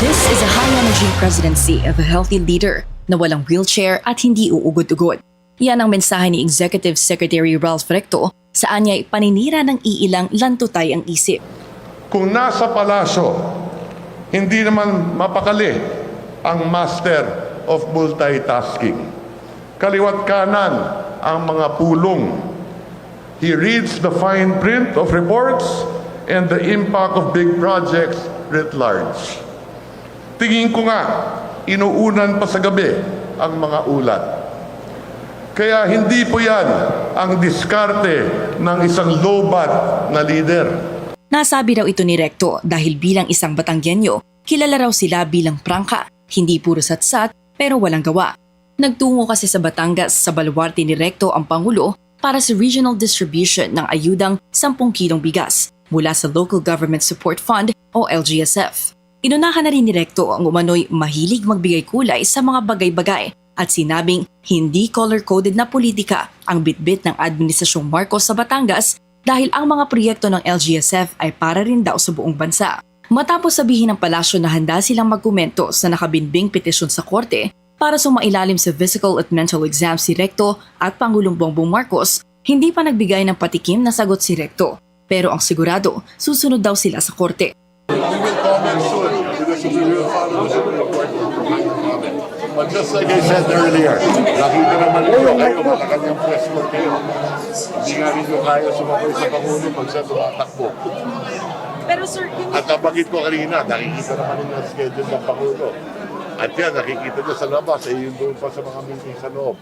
This is a high-energy presidency of a healthy leader na walang wheelchair at hindi uugod-ugod. Yan ang mensahe ni Executive Secretary Ralph Recto sa anyay paninira ng iilang lantutay ang isip. Kung nasa palasyo, hindi naman mapakali ang master of multitasking. Kaliwat kanan ang mga pulong. He reads the fine print of reports and the impact of big projects writ large. Tingin ko nga, inuunan pa sa gabi ang mga ulat. Kaya hindi po yan ang diskarte ng isang low-bat na leader. Nasabi raw ito ni Recto dahil bilang isang Batanggenyo, kilala raw sila bilang prangka, hindi puro satsat pero walang gawa. Nagtungo kasi sa Batangas sa baluarte ni Recto ang Pangulo para sa regional distribution ng ayudang 10 kilong bigas mula sa Local Government Support Fund o LGSF. Inunahan na rin ni Recto ang umano'y mahilig magbigay kulay sa mga bagay-bagay at sinabing hindi color-coded na politika ang bitbit ng Administrasyong Marcos sa Batangas dahil ang mga proyekto ng LGSF ay para rin daw sa buong bansa. Matapos sabihin ng palasyo na handa silang magkomento sa nakabinbing petisyon sa korte para sumailalim sa physical at mental exam si Recto at Pangulong Bongbong Marcos, hindi pa nagbigay ng patikim na sagot si Recto. Pero ang sigurado, susunod daw sila sa korte. We will comment soon because we will follow the report from my comment. But just like I said earlier, nakita naman ninyo kayo, makakanyang press corps kayo. Hindi nga rin nyo kaya sumakoy sa Pangulo pag siya tumatakbo. Pero sir, At nabanggit ko kanina, nakikita naman ninyo ang schedule ng Pangulo. At yan, nakikita nyo sa labas, yun doon pa sa mga meeting sa loob.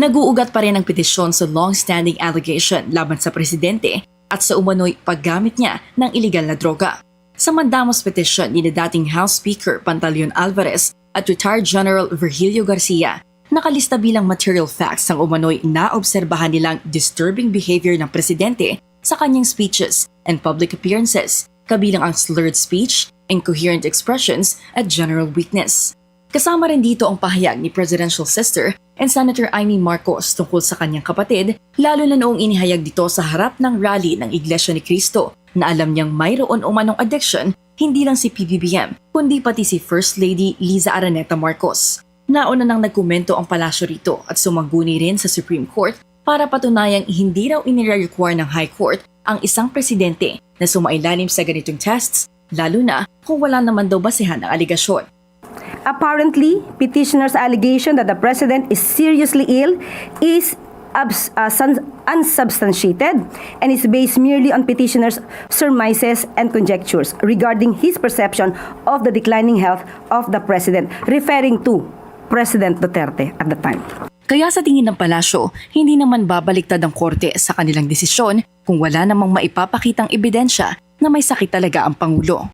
Nag-uugat pa rin ang petisyon sa long-standing allegation laban sa presidente at sa umano'y paggamit niya ng iligal na droga. Sa mandamos petisyon ni dating House Speaker Pantaleon Alvarez at retired General Virgilio Garcia, nakalista bilang material facts ang umano'y naobserbahan nilang disturbing behavior ng presidente sa kanyang speeches and public appearances, kabilang ang slurred speech, incoherent expressions at general weakness. Kasama rin dito ang pahayag ni Presidential Sister and Senator Amy Marcos tungkol sa kanyang kapatid, lalo na noong inihayag dito sa harap ng rally ng Iglesia ni Cristo na alam niyang mayroon umanong addiction, hindi lang si PBBM, kundi pati si First Lady Liza Araneta Marcos. Nauna nang nagkomento ang palasyo rito at sumangguni rin sa Supreme Court para patunayang hindi raw inire-require ng High Court ang isang presidente na sumailalim sa ganitong tests, lalo na kung wala naman daw basehan ng aligasyon. apparently, petitioner's allegation that the president is seriously ill is unsubstantiated and is based merely on petitioner's surmises and conjectures regarding his perception of the declining health of the president, referring to President Duterte at the time. Kaya sa tingin ng palasyo, hindi naman babaliktad ang korte sa kanilang desisyon kung wala namang maipapakitang ebidensya na may sakit talaga ang Pangulo.